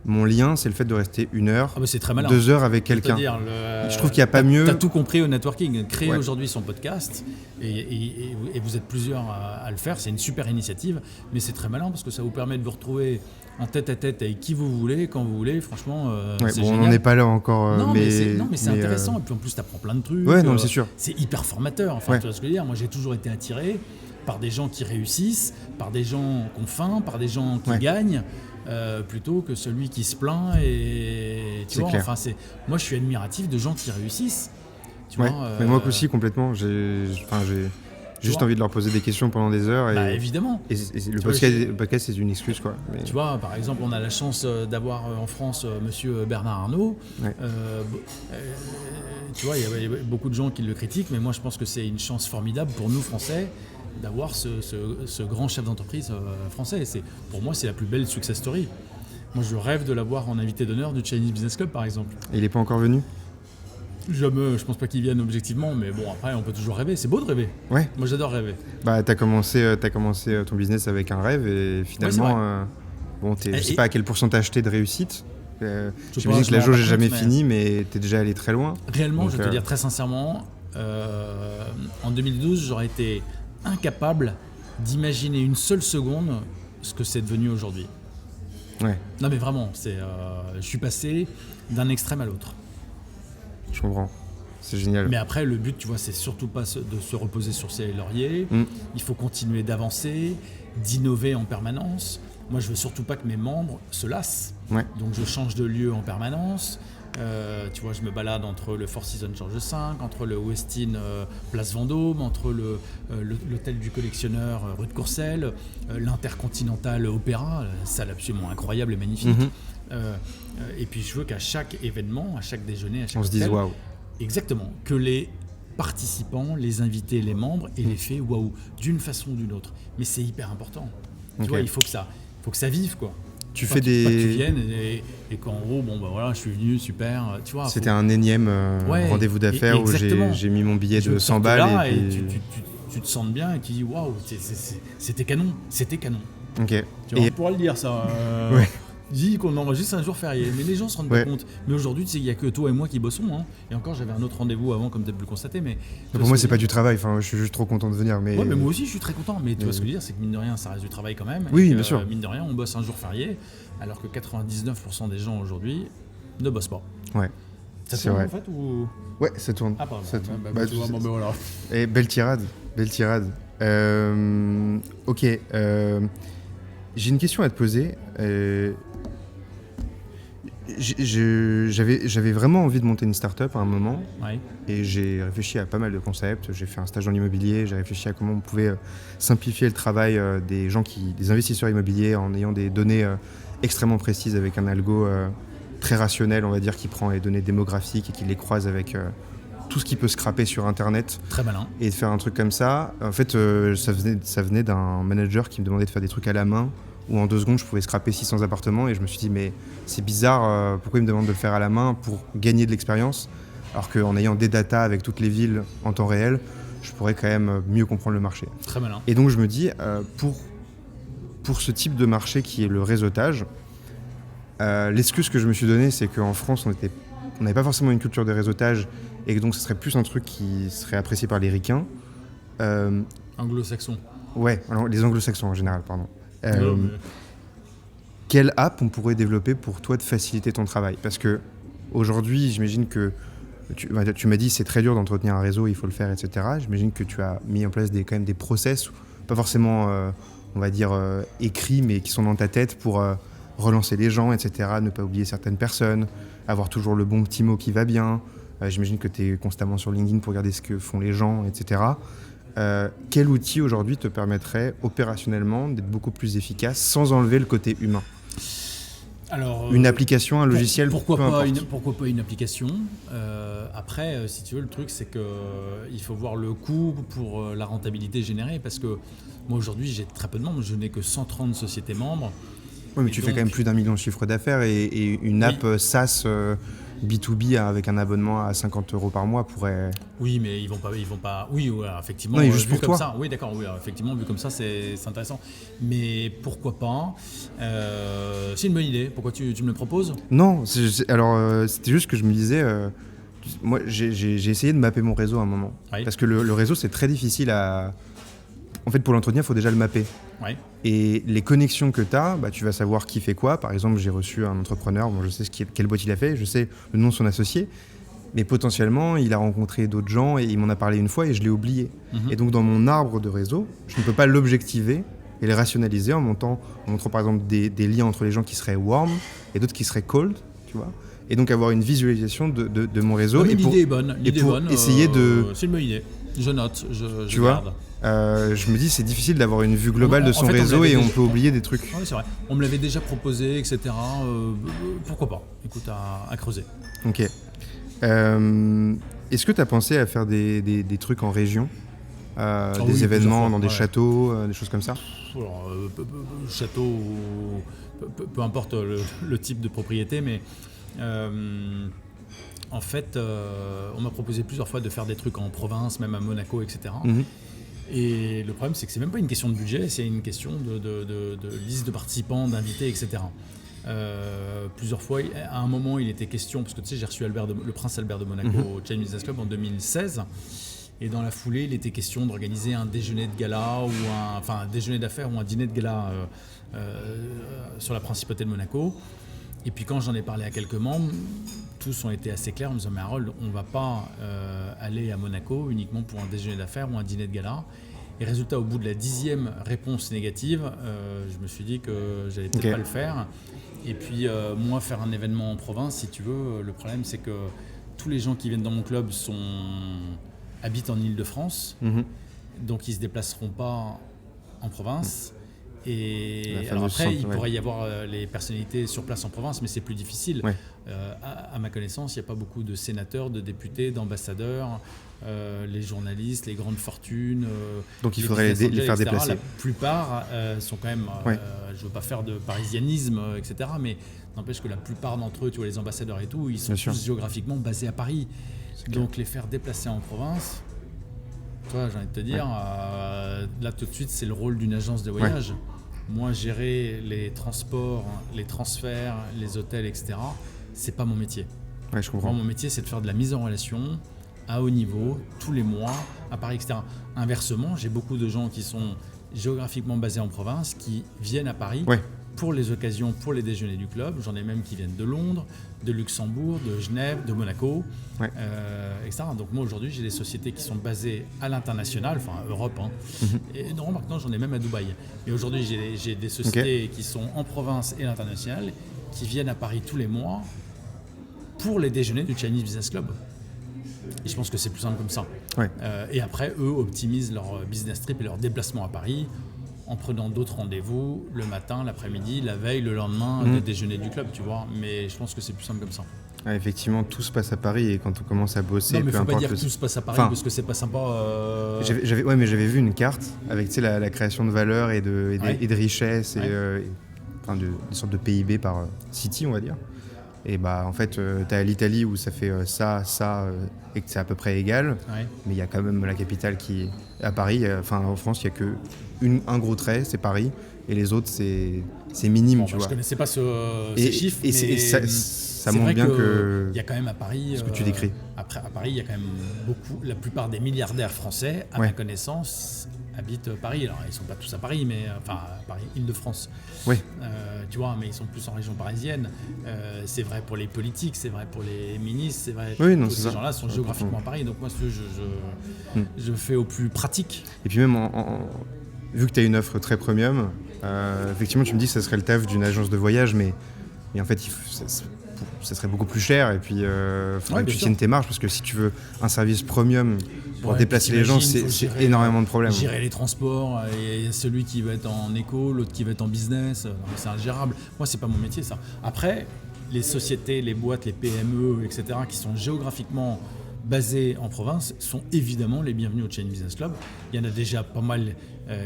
mon lien, c'est le fait de rester 1 heure,
c'est très malin.
2 heures avec quelqu'un. Je trouve qu'il n'y a pas mieux.
Tu as tout compris au networking. Créer aujourd'hui son podcast, et vous êtes plusieurs à le faire, c'est une super initiative, mais c'est très malin parce que ça vous permet de vous retrouver en tête-à-tête avec qui vous voulez, quand vous voulez. Franchement, c'est génial.
On n'en est pas là encore.
Non, mais c'est intéressant. Et puis en plus, tu apprends plein de trucs.
Ouais, non, c'est sûr.
C'est hyper formateur. Enfin, tu vois ce que je veux dire. Moi, j'ai toujours été attiré par des gens qui réussissent, par des gens qui ont faim, par des gens qui gagnent. Plutôt que celui qui se plaint et tu vois, moi je suis admiratif de gens qui réussissent, tu vois,
mais moi aussi complètement, j'ai juste envie de leur poser des questions pendant des heures
évidemment,
et le podcast c'est une excuse quoi. Mais...
tu vois, par exemple, on a la chance d'avoir en France monsieur Bernard Arnault. Tu vois, il y a beaucoup de gens qui le critiquent, mais moi je pense que c'est une chance formidable pour nous Français d'avoir ce grand chef d'entreprise français. Pour moi, c'est la plus belle success story. Moi, je rêve de l'avoir en invité d'honneur du Chinese Business Club, par exemple.
Et il n'est pas encore venu ?
Je pense pas qu'il vienne objectivement, mais bon, après, on peut toujours rêver. C'est beau de rêver.
Ouais.
Moi, j'adore rêver.
Bah, t'as commencé ton business avec un rêve et finalement, je sais pas à quel pourcentage t'es de réussite. J'imagine que la jauge n'est jamais finie, mais t'es déjà allé très loin.
Réellement, donc, je vais te dire très sincèrement, en 2012, j'aurais été incapable d'imaginer une seule seconde ce que c'est devenu aujourd'hui.
Ouais.
Non mais vraiment, je suis passé d'un extrême à l'autre.
Je comprends, c'est génial.
Mais après, le but, tu vois, c'est surtout pas de se reposer sur ses lauriers. Il faut continuer d'avancer, d'innover en permanence. Moi, je veux surtout pas que mes membres se lassent.
Ouais.
Donc, je change de lieu en permanence. Tu vois, je me balade entre le Four Seasons Georges V, entre le Westin Place Vendôme, entre l'hôtel du collectionneur rue de Courcelles, l'Intercontinental Opéra, salle absolument incroyable et magnifique. Et puis je veux qu'à chaque événement, à chaque déjeuner, à chaque
on se dise waouh. Exactement,
que les participants, les invités, les membres aient l'effet waouh d'une façon ou d'une autre. Mais c'est hyper important. Tu vois, il faut que ça vive quoi.
Tu
viennes et qu'en gros, je suis venu, super. Tu vois,
c'était un énième rendez-vous d'affaires où j'ai mis mon billet de 100 balles.
Et tu te sens bien et tu dis waouh, c'était canon.
Ok.
On pourra le dire ça. Dis qu'on enregistre un jour férié, mais les gens se rendent pas compte. Mais aujourd'hui, tu sais, il n'y a que toi et moi qui bossons. Hein. Et encore, j'avais un autre rendez-vous avant, comme tu as pu le constater. Mais
pour moi, c'est pas du travail. Enfin, je suis juste trop content de venir. Mais...
Ouais, mais moi aussi, je suis très content. Mais tu vois ce que je veux dire, c'est que mine de rien, ça reste du travail quand même.
Oui, bien sûr.
Mine de rien, on bosse un jour férié, alors que 99% des gens aujourd'hui ne bossent pas.
Ouais.
Ça tourne en fait ou...
Ouais, ça tourne.
Ah, pardon.
Ça tourne.
Tu vois, voilà.
Et belle tirade. Ok. J'ai une question à te poser. J'avais vraiment envie de monter une start-up à un moment et j'ai réfléchi à pas mal de concepts. J'ai fait un stage dans l'immobilier, j'ai réfléchi à comment on pouvait simplifier le travail des investisseurs immobiliers en ayant des données extrêmement précises avec un algo très rationnel, on va dire, qui prend les données démographiques et qui les croise avec tout ce qui peut scraper sur Internet.
Très malin.
Et de faire un truc comme ça. En fait, ça venait d'un manager qui me demandait de faire des trucs à la main où en 2 secondes, je pouvais scraper 600 appartements et je me suis dit, mais c'est bizarre, pourquoi il me demande de le faire à la main pour gagner de l'expérience, alors qu'en ayant des datas avec toutes les villes en temps réel, je pourrais quand même mieux comprendre le marché.
Très malin.
Et donc je me dis, pour ce type de marché qui est le réseautage, l'excuse que je me suis donnée, c'est qu'en France, on n'avait pas forcément une culture de réseautage et que donc ce serait plus un truc qui serait apprécié par les ricains.
Anglo-saxons.
Ouais, alors, les anglo-saxons en général, pardon. Quelle app on pourrait développer pour toi de faciliter ton travail ? Parce que Aujourd'hui, j'imagine que tu m'as dit c'est très dur d'entretenir un réseau, il faut le faire, etc. J'imagine que tu as mis en place quand même des process, pas forcément, on va dire, écrits, mais qui sont dans ta tête pour relancer les gens, etc. Ne pas oublier certaines personnes, avoir toujours le bon petit mot qui va bien. J'imagine que tu es constamment sur LinkedIn pour regarder ce que font les gens, etc. Quel outil aujourd'hui te permettrait opérationnellement d'être beaucoup plus efficace sans enlever le côté humain ?
Alors,
une application, un logiciel,
pourquoi pas une application. Après, si tu veux, le truc, c'est qu'il faut voir le coût pour la rentabilité générée, parce que moi, aujourd'hui, j'ai très peu de membres, je n'ai que 130 sociétés membres.
Oui, mais tu fais quand même plus d'1 million de chiffre d'affaires et une app SaaS B2B avec un abonnement à 50 € par mois pourrait...
Oui, mais ils vont pas. Oui, ouais, effectivement.
Non, juste
vu
pour
comme
toi.
Ça, oui, d'accord. Oui, effectivement, vu comme ça, c'est intéressant. Mais pourquoi pas c'est une bonne idée. Pourquoi tu me le proposes ?
Non, alors c'était juste que je me disais... moi, j'ai essayé de mapper mon réseau à un moment.
Oui.
Parce que le réseau, c'est très difficile à... En fait, pour l'entretenir, il faut déjà le mapper.
Oui.
Et les connexions que tu as, tu vas savoir qui fait quoi. Par exemple, j'ai reçu un entrepreneur, je sais quelle boîte il a fait, je sais le nom de son associé, mais potentiellement, il a rencontré d'autres gens et il m'en a parlé une fois et je l'ai oublié.
Mm-hmm.
Et donc, dans mon arbre de réseau, je ne peux pas l'objectiver et le rationaliser en montrant par exemple des liens entre les gens qui seraient warm et d'autres qui seraient cold, tu vois. Et donc, avoir une visualisation de mon réseau.
Oui, l'idée est bonne.
Essayer de...
C'est une bonne idée. Je note, je
vois
garde.
Je me dis c'est difficile d'avoir une vue globale de son réseau et on peut oublier des trucs.
Oui, c'est vrai. On me l'avait déjà proposé, etc. Pourquoi pas ? Écoute, à creuser.
Ok. Est-ce que tu as pensé à faire des trucs en région des événements dans des châteaux, des choses comme ça ?
Alors, château, peu importe le type de propriété, mais en fait, on m'a proposé plusieurs fois de faire des trucs en province, même à Monaco, etc. Mm-hmm. Et le problème, c'est que c'est même pas une question de budget, c'est une question de liste de participants, d'invités, etc. Plusieurs fois, à un moment, il était question, parce que tu sais, j'ai reçu le prince Albert de Monaco au Chinese Business Club en 2016, et dans la foulée, il était question d'organiser un déjeuner de gala, un déjeuner d'affaires ou un dîner de gala sur la principauté de Monaco. Et puis quand j'en ai parlé à quelques membres, tous ont été assez clairs en me disant « Mais Harold, on ne va pas aller à Monaco uniquement pour un déjeuner d'affaires ou un dîner de gala ». Et résultat, au bout de la 10e réponse négative, je me suis dit que j'allais peut-être pas le faire. Et puis moi, faire un événement en province, si tu veux, le problème c'est que tous les gens qui viennent dans mon club habitent en Île-de-France, donc ils ne se déplaceront pas en province. Et alors après, il pourrait y avoir les personnalités sur place en province, mais c'est plus difficile. Ouais. À ma connaissance, il n'y a pas beaucoup de sénateurs, de députés, d'ambassadeurs, les journalistes, les grandes fortunes.
Donc il faudrait les faire déplacer.
La plupart sont quand même, je ne veux pas faire de parisianisme, etc., mais n'empêche que la plupart d'entre eux, tu vois, les ambassadeurs et tout, ils sont tous géographiquement basés à Paris. Donc les faire déplacer en province, toi, j'ai envie de te dire, là tout de suite, c'est le rôle d'une agence de voyage. Ouais. Moi, gérer les transports, les transferts, les hôtels, etc., c'est pas mon métier.
Ouais, je comprends.
Moi, mon métier, c'est de faire de la mise en relation à haut niveau, tous les mois, à Paris, etc. Inversement, j'ai beaucoup de gens qui sont géographiquement basés en province, qui viennent à Paris pour les occasions, pour les déjeuners du club. J'en ai même qui viennent de Londres, de Luxembourg, de Genève, de Monaco, etc. Donc moi, aujourd'hui, j'ai des sociétés qui sont basées à l'international, enfin Europe. Et non, maintenant, j'en ai même à Dubaï. Et aujourd'hui, j'ai des sociétés qui sont en province et à l'international, qui viennent à Paris tous les mois pour les déjeuners du Chinese Business Club. Et je pense que c'est plus simple comme ça. Ouais. Et après, eux optimisent leur business trip et leur déplacement à Paris en prenant d'autres rendez-vous le matin, l'après-midi, la veille, le lendemain, le déjeuner du club, tu vois. Mais je pense que c'est plus simple comme ça.
Ouais, effectivement, tout se passe à Paris et quand on commence à bosser...
Non, mais il ne faut pas dire que tout se passe à Paris parce que c'est pas sympa.
J'avais vu une carte avec la création de valeur et de richesse et des sortes de PIB par city, on va dire. Et en fait, tu as l'Italie où ça fait ça, et que c'est à peu près égal. Ouais. Mais il y a quand même la capitale qui est à Paris. En France, il n'y a qu'un gros trait, c'est Paris. Et les autres, c'est minime, tu vois.
Je ne connaissais pas ces chiffres.
Et ça montre bien que...
Il y a quand même à Paris...
Ce que tu décris.
Après, à Paris, il y a quand même la plupart des milliardaires français, à ma connaissance, habitent Paris. Alors, ils ne sont pas tous à Paris, mais enfin, Paris, Île-de-France.
Oui.
Tu vois, mais ils sont plus en région parisienne. C'est vrai pour les politiques, c'est vrai pour les ministres, c'est vrai.
Oui, non,
tous
c'est
ces
ça.
gens-là sont géographiquement à Paris. Donc, moi, je fais au plus pratique.
Et puis même, vu que tu as une offre très premium, effectivement, tu me dis que ça serait le taf d'une agence de voyage, mais en fait, ça serait beaucoup plus cher. Et puis, il faudrait que tu tiennes tes marges, parce que si tu veux un service premium pour déplacer les gens, c'est énormément de problèmes.
Gérer les transports, et celui qui va être en éco, l'autre qui va être en business, c'est ingérable. Moi, c'est pas mon métier, ça. Après, les sociétés, les boîtes, les PME, etc., qui sont géographiquement basés en province sont évidemment les bienvenus au Chain Business Club. Il y en a déjà pas mal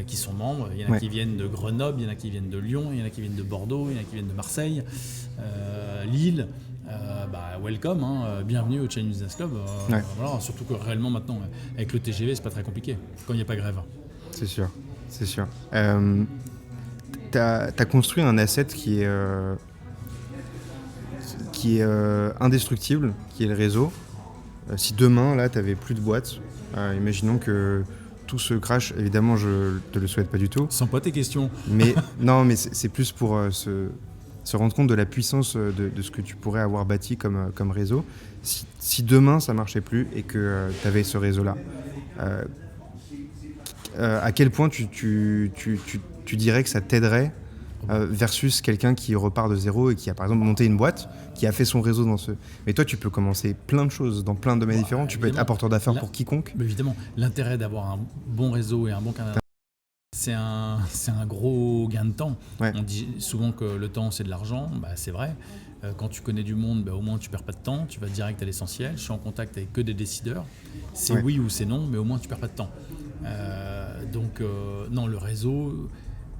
qui sont membres. Il y en a qui viennent de Grenoble, il y en a qui viennent de Lyon, il y en a qui viennent de Bordeaux, il y en a qui viennent de Marseille, Lille. Welcome, bienvenue au Chain Business Club. Voilà, surtout que réellement maintenant, avec le TGV, c'est pas très compliqué quand il n'y a pas grève.
C'est sûr, c'est sûr. T'as construit un asset qui est indestructible, qui est le réseau. Si demain, là, tu n'avais plus de boîte, imaginons que tout se crache, évidemment, je te le souhaite pas du tout.
Sans pas tes questions.
Mais non, mais c'est plus pour se rendre compte de la puissance de ce que tu pourrais avoir bâti comme réseau. Si demain, ça marchait plus et que tu avais ce réseau-là, à quel point tu dirais que ça t'aiderait versus quelqu'un qui repart de zéro et qui a par exemple monté une boîte, qui a fait son réseau dans ce... Mais toi, tu peux commencer plein de choses dans plein de domaines différents, tu peux être apporteur d'affaires pour quiconque.
Mais évidemment, l'intérêt d'avoir un bon réseau et un bon canal, c'est un gros gain de temps. Ouais. On dit souvent que le temps, c'est de l'argent, c'est vrai. Quand tu connais du monde, au moins tu perds pas de temps, tu vas direct à l'essentiel. Je suis en contact avec que des décideurs. C'est oui ou c'est non, mais au moins tu perds pas de temps. Non, le réseau...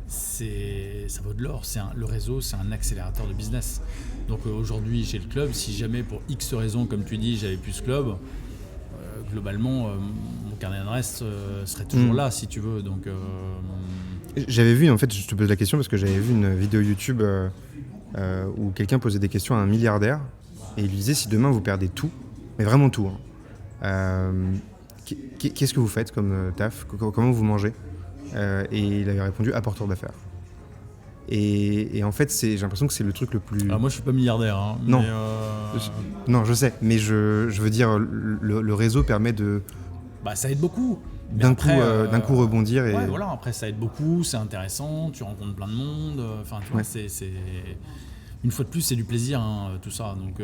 ça vaut de l'or. Le réseau, c'est un accélérateur de business. Donc aujourd'hui, j'ai le club. Si jamais, pour X raisons, comme tu dis, j'avais plus ce club, globalement, mon carnet d'adresse serait toujours là, si tu veux. Donc,
j'avais vu, en fait, je te pose la question parce que j'avais vu une vidéo YouTube où quelqu'un posait des questions à un milliardaire et il lui disait, si demain vous perdez tout, mais vraiment tout, qu'est-ce que vous faites comme taf ? Comment vous mangez ? Et il avait répondu apporteur d'affaires. Et en fait, j'ai l'impression que c'est le truc le plus...
Alors moi, je suis pas milliardaire. Hein,
non. Non, je sais. Mais je veux dire, le réseau permet de...
ça aide beaucoup.
D'un coup rebondir. Et...
Ouais, voilà. Après, ça aide beaucoup, c'est intéressant, tu rencontres plein de monde. Enfin, tu vois, c'est... Une fois de plus, c'est du plaisir, tout ça. Donc...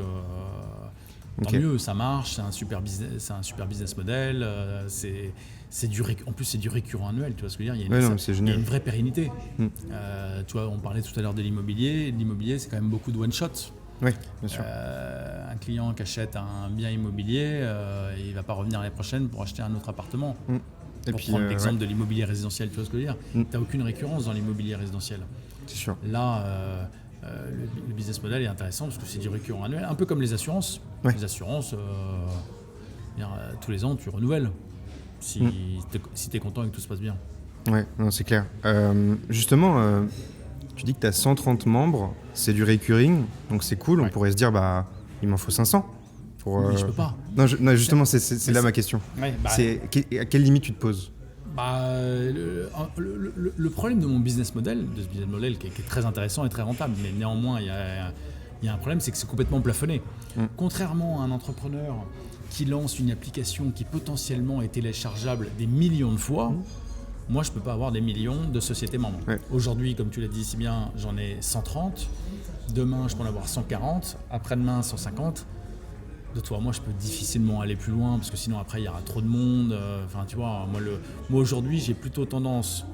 Tant mieux, ça marche, c'est un super business model, en plus c'est du récurrent annuel, tu vois ce que je veux dire, il y a une vraie pérennité. Tu vois, on parlait tout à l'heure de l'immobilier, c'est quand même beaucoup de one shot.
Oui, bien sûr.
Un client qui achète un bien immobilier, il ne va pas revenir l'année prochaine pour acheter un autre appartement. Pour prendre l'exemple de l'immobilier résidentiel, tu vois ce que je veux dire, tu n'as aucune récurrence dans l'immobilier résidentiel.
C'est sûr.
Là, le business model est intéressant parce que c'est du récurrent annuel, un peu comme les assurances. Les assurances, tous les ans, tu renouvelles si tu es content et que tout se passe bien.
Ouais, non, c'est clair. Justement, tu dis que tu as 130 membres, c'est du recurring, donc c'est cool. On pourrait se dire, il m'en faut 500.
Mais je peux pas.
Non, justement, c'est là ma question.
Ouais,
à quelle limite tu te poses ?
Le problème de mon business model, qui est très intéressant et très rentable, mais néanmoins, il y a un problème, c'est que c'est complètement plafonné. Contrairement à un entrepreneur qui lance une application qui potentiellement est téléchargeable des millions de fois, moi, je ne peux pas avoir des millions de sociétés membres. Ouais. Aujourd'hui, comme tu l'as dit si bien, j'en ai 130. Demain, je peux en avoir 140. Après-demain, 150. De toi, moi, je peux difficilement aller plus loin parce que sinon, après, il y aura trop de monde. Tu vois, moi aujourd'hui, j'ai plutôt tendance,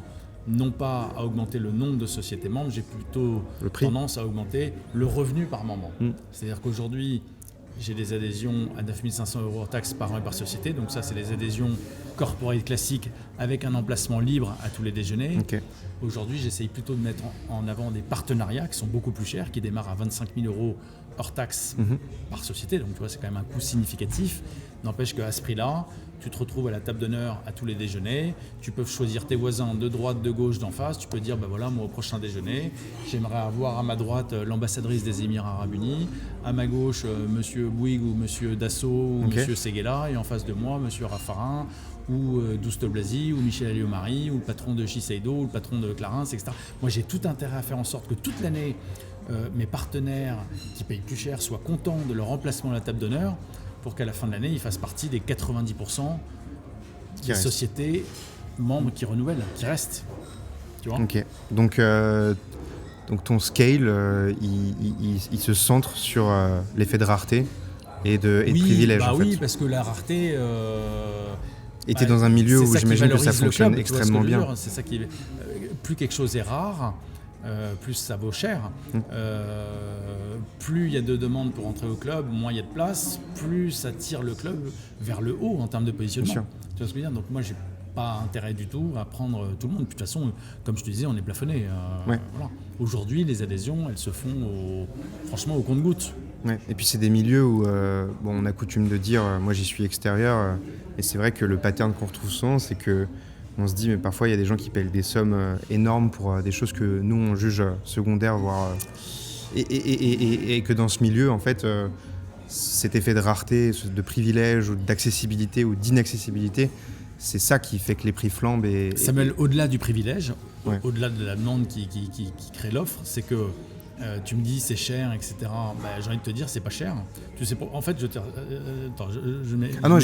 non pas à augmenter le nombre de sociétés membres, j'ai plutôt tendance à augmenter le revenu par membre. C'est-à-dire qu'aujourd'hui, j'ai des adhésions à 9 500 € hors taxes par an et par société. Donc ça, c'est les adhésions corporate classiques avec un emplacement libre à tous les déjeuners. Okay. Aujourd'hui, j'essaye plutôt de mettre en avant des partenariats qui sont beaucoup plus chers, qui démarrent à 25 000 € hors taxes par société. Donc tu vois, c'est quand même un coût significatif. N'empêche qu'à ce prix-là, tu te retrouves à la table d'honneur à tous les déjeuners. Tu peux choisir tes voisins de droite, de gauche, d'en face. Tu peux dire, voilà, moi au prochain déjeuner, j'aimerais avoir à ma droite l'ambassadrice des Émirats Arabes Unis, à ma gauche Monsieur Bouygues ou Monsieur Dassault ou Monsieur Seguela, et en face de moi Monsieur Raffarin ou Douste Blasi, ou Michel Alliot-Marie, ou le patron de Shiseido, ou le patron de Clarins, etc. Moi, j'ai tout intérêt à faire en sorte que toute l'année, mes partenaires qui payent plus cher soient contents de leur remplacement à la table d'honneur pour qu'à la fin de l'année, ils fassent partie des 90% des sociétés membres qui renouvellent, qui restent. Tu vois ?
Ok. Donc ton scale, il se centre sur l'effet de rareté et de privilège.
Bah
en fait.
oui, parce que la rareté...
Et tu es dans un milieu où j'imagine que ça fonctionne
club,
extrêmement bien.
C'est ça qui plus quelque chose est rare, plus ça vaut cher. Plus il y a de demandes pour entrer au club, moins il y a de place, plus ça tire le club vers le haut en termes de positionnement.
Bien sûr.
Tu vois ce que je veux dire ? Donc moi, j'ai pas intérêt du tout à prendre tout le monde. De toute façon, comme je te disais, on est plafonné.
Ouais.
Voilà. Aujourd'hui, les adhésions, elles se font franchement au compte-gouttes.
Ouais. Et puis c'est des milieux où on a coutume de dire, moi j'y suis extérieur, et c'est vrai que le pattern qu'on retrouve souvent, c'est que on se dit, mais parfois il y a des gens qui payent des sommes énormes pour des choses que nous on juge secondaires, voire et que dans ce milieu, en fait, cet effet de rareté, de privilège, ou d'accessibilité ou d'inaccessibilité, c'est ça qui fait que les prix flambent.
Samuel, au-delà du privilège,
ouais.
Au-delà de la demande qui crée l'offre, c'est que tu me dis c'est cher, etc. J'ai envie de te dire c'est pas cher. Tu sais, en fait,
je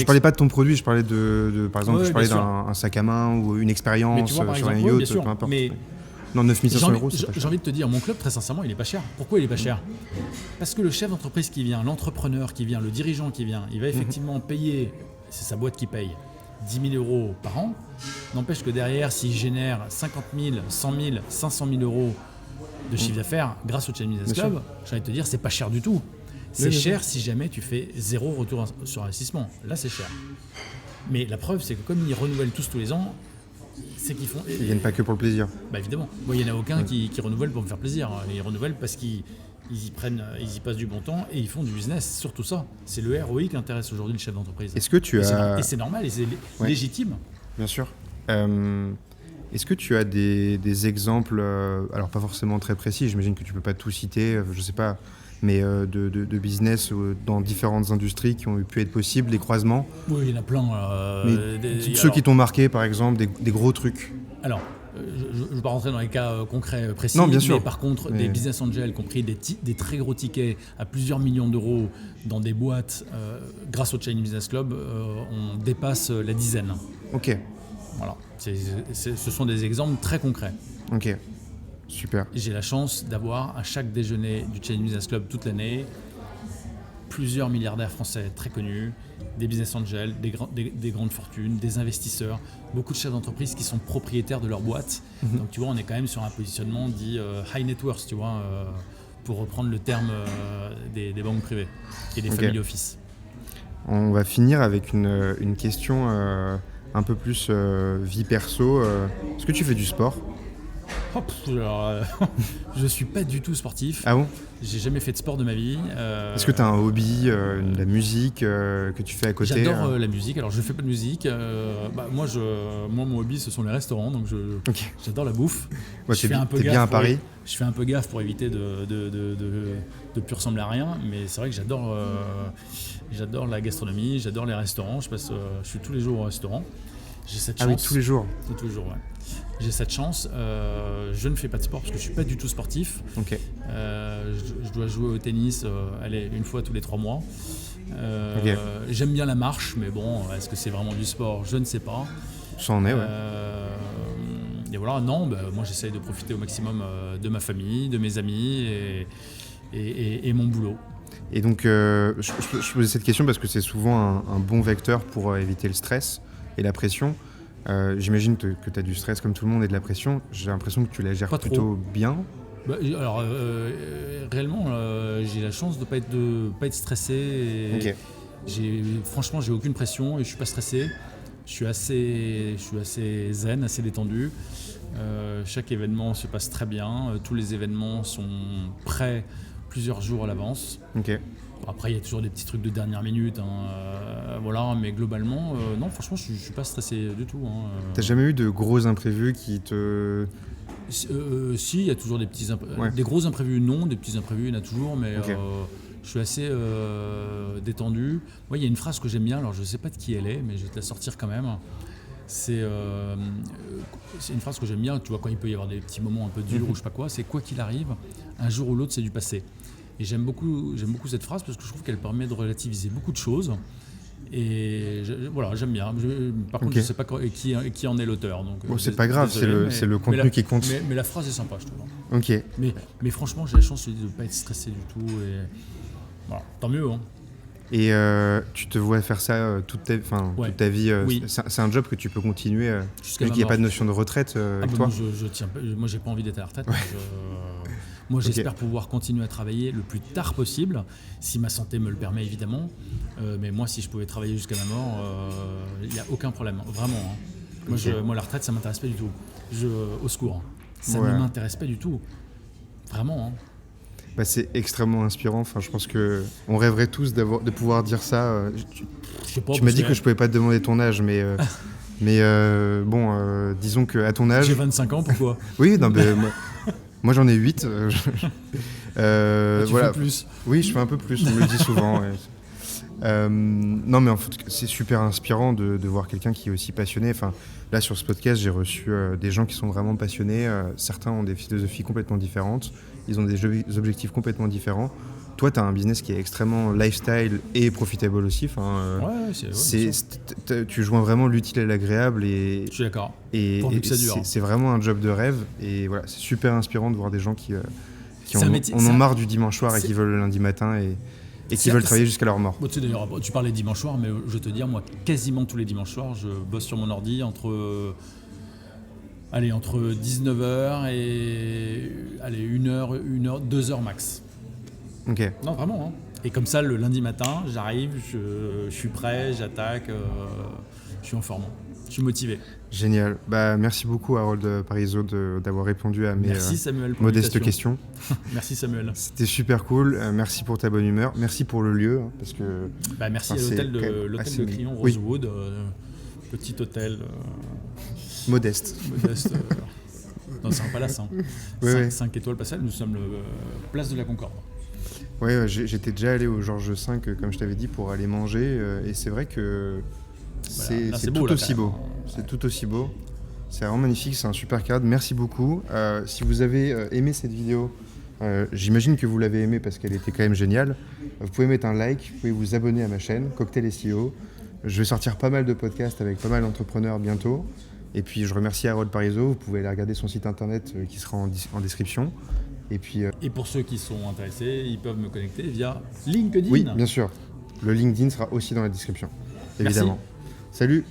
parlais pas de ton produit, je parlais par exemple, je parlais d'un sac à main ou une expérience sur un yacht, peu importe. Mais non, 9 500 euros, c'est pas cher.
J'ai envie de te dire, mon club, très sincèrement, il est pas cher. Pourquoi il est pas cher ? Parce que le chef d'entreprise qui vient, l'entrepreneur qui vient, le dirigeant qui vient, il va effectivement payer, c'est sa boîte qui paye, 10 000 euros par an. N'empêche que derrière, s'il génère 50 000, 100 000, 500 000 euros de chiffre d'affaires grâce au Chinese Business Club, j'ai envie de te dire, c'est pas cher du tout. C'est cher si jamais tu fais 0 retour sur investissement. Là, c'est cher. Mais la preuve, c'est que comme ils renouvellent tous les ans, c'est qu'ils font...
Ils viennent pas que pour le plaisir.
Évidemment. Moi, il n'y en a aucun qui renouvelle pour me faire plaisir. Ils renouvellent parce qu'ils y passent du bon temps et ils font du business. Surtout ça. C'est le ROI qui intéresse aujourd'hui le chef d'entreprise.
Est-ce que tu as...
Et c'est normal et c'est légitime.
Bien sûr. Est-ce que tu as des exemples, alors pas forcément très précis, j'imagine que tu peux pas tout citer, je sais pas, mais de business dans différentes industries qui ont pu être possibles, des croisements?
Oui, il y en a plein.
Ceux qui t'ont marqué, par exemple, des gros trucs.
Alors, je ne vais pas rentrer dans les cas concrets précis,
non, bien sûr.
Mais par contre, des business angels qui ont pris des très gros tickets à plusieurs millions d'euros dans des boîtes, grâce au Chinese Business Club, on dépasse la dizaine.
Ok.
Voilà. Ce sont des exemples très concrets.
Ok, super.
J'ai la chance d'avoir à chaque déjeuner du Chinese Business Club toute l'année plusieurs milliardaires français très connus, des business angels, des grandes fortunes, des investisseurs, beaucoup de chefs d'entreprise qui sont propriétaires de leur boîte. Donc tu vois, on est quand même sur un positionnement dit high net worth, tu vois, pour reprendre le terme des banques privées et des family office. On
va finir avec une question un peu plus vie perso. Est-ce que tu fais du sport ?
Je suis pas du tout sportif.
Ah bon ?
J'ai jamais fait de sport de ma vie.
Est-ce que tu as un hobby, de la musique que tu fais à côté ?
J'adore la musique. Alors je fais pas de musique. Moi, mon hobby, ce sont les restaurants. Donc j'adore la bouffe.
Ouais, t'es bien à Paris.
Je fais un peu gaffe pour éviter de plus ressembler à rien. Mais c'est vrai que j'adore la gastronomie. J'adore les restaurants. Je suis tous les jours au restaurant. J'ai cette chance.
Ah oui, tous les jours.
Tous les jours, ouais. J'ai cette chance. Je ne fais pas de sport parce que je suis pas du tout sportif.
Ok.
Je dois jouer au tennis, une fois tous les 3 mois.
Okay.
J'aime bien la marche, mais bon, est-ce que c'est vraiment du sport ? Je ne sais pas.
Ça en est, ouais.
Et voilà, non, moi j'essaye de profiter au maximum de ma famille, de mes amis et mon boulot.
Et donc, je posais cette question parce que c'est souvent un bon vecteur pour éviter le stress et la pression. J'imagine que tu as du stress comme tout le monde et de la pression. J'ai l'impression que tu la gères plutôt bien.
Réellement, j'ai la chance de pas être stressé.
Okay.
Franchement, j'ai aucune pression et je suis pas stressé. Je suis assez zen, assez détendu. Chaque événement se passe très bien. Tous les événements sont prêts plusieurs jours à l'avance.
Okay.
Après, il y a toujours des petits trucs de dernière minute, voilà, mais globalement, non, franchement, je suis pas stressé du tout.
T'as jamais eu de gros imprévus qui te...
Si, il y a toujours des petits des gros imprévus, non, des petits imprévus, il y en a toujours, mais
okay.
Je suis assez détendu. Moi, il y a une phrase que j'aime bien, alors je ne sais pas de qui elle est, mais je vais te la sortir quand même. C'est une phrase que j'aime bien, tu vois, quand il peut y avoir des petits moments un peu durs ou je sais pas quoi, c'est quoi qu'il arrive, un jour ou l'autre, c'est du passé. Et j'aime beaucoup cette phrase parce que je trouve qu'elle permet de relativiser beaucoup de choses. Et voilà, j'aime bien. Par contre, je ne sais pas qui en est l'auteur. Donc,
bon, c'est pas grave, c'est le contenu qui compte.
Mais la phrase est sympa, je trouve.
Ok.
Mais franchement, j'ai la chance de ne pas être stressé du tout. Et voilà, tant mieux. Hein.
Et tu te vois faire ça toute ta vie.
Oui.
C'est un job que tu peux continuer vu qu'il n'y a pas de notion de retraite avec toi.
Moi, j'ai pas envie d'être à la retraite. Moi, j'espère pouvoir continuer à travailler le plus tard possible, si ma santé me le permet évidemment. Mais moi, si je pouvais travailler jusqu'à ma mort, il n'y a aucun problème, vraiment. Hein. Moi, la retraite, ça m'intéresse pas du tout. Au secours, hein. Ça ne m'intéresse pas du tout, vraiment. Hein.
Bah, c'est extrêmement inspirant. Enfin, je pense que on rêverait tous de pouvoir dire ça. Tu m'as dit que je pouvais pas te demander ton âge, mais disons qu'à ton âge.
J'ai 25 ans, pourquoi?
Oui, non, mais moi j'en ai 8.
Tu fais plus.
Oui, je fais un peu plus, on me le dit souvent. Ouais. Non, mais en fait, c'est super inspirant de voir quelqu'un qui est aussi passionné. Enfin, là, sur ce podcast, j'ai reçu des gens qui sont vraiment passionnés. Certains ont des philosophies complètement différentes. Ils ont des objectifs complètement différents. Toi, tu as un business qui est extrêmement lifestyle et profitable aussi. Tu joins vraiment l'utile à l'agréable. Je
suis d'accord.
Et c'est vraiment un job de rêve. Et voilà, c'est super inspirant de voir des gens qui en ont marre du dimanche soir et qui veulent le lundi matin et qui veulent travailler jusqu'à leur mort.
Bon, tu sais, d'ailleurs, tu parlais dimanche soir, mais je vais te dire, moi, quasiment tous les dimanches soirs, je bosse sur mon ordi entre 19h et 1h, 2h max.
Ok.
Non, vraiment. Hein. Et comme ça, le lundi matin, j'arrive, je suis prêt, j'attaque, je suis en forme. Je suis motivé.
Génial. Bah, merci beaucoup, Harold Parizeau, d'avoir répondu à mes modestes questions.
Merci, Samuel.
C'était super cool. Merci pour ta bonne humeur. Merci pour le lieu. Parce que,
merci à l'hôtel de Crillon, Rosewood. Petit hôtel.
Modeste.
Non, c'est un palace. Hein. 5 étoiles passage. Nous sommes place de la Concorde.
Oui, j'étais déjà allé au Georges V, comme je t'avais dit, pour aller manger. Et c'est vrai que c'est tout aussi beau. C'est tout aussi beau. C'est vraiment magnifique, c'est un super cadre. Merci beaucoup. Si vous avez aimé cette vidéo, j'imagine que vous l'avez aimée parce qu'elle était quand même géniale. Vous pouvez mettre un like, vous pouvez vous abonner à ma chaîne, Cocktail SEO. Je vais sortir pas mal de podcasts avec pas mal d'entrepreneurs bientôt. Et puis je remercie Harold Parizeau. Vous pouvez aller regarder son site internet qui sera en description. Et
pour ceux qui sont intéressés, ils peuvent me connecter via LinkedIn.
Oui, bien sûr. Le LinkedIn sera aussi dans la description, évidemment.
Merci.
Salut.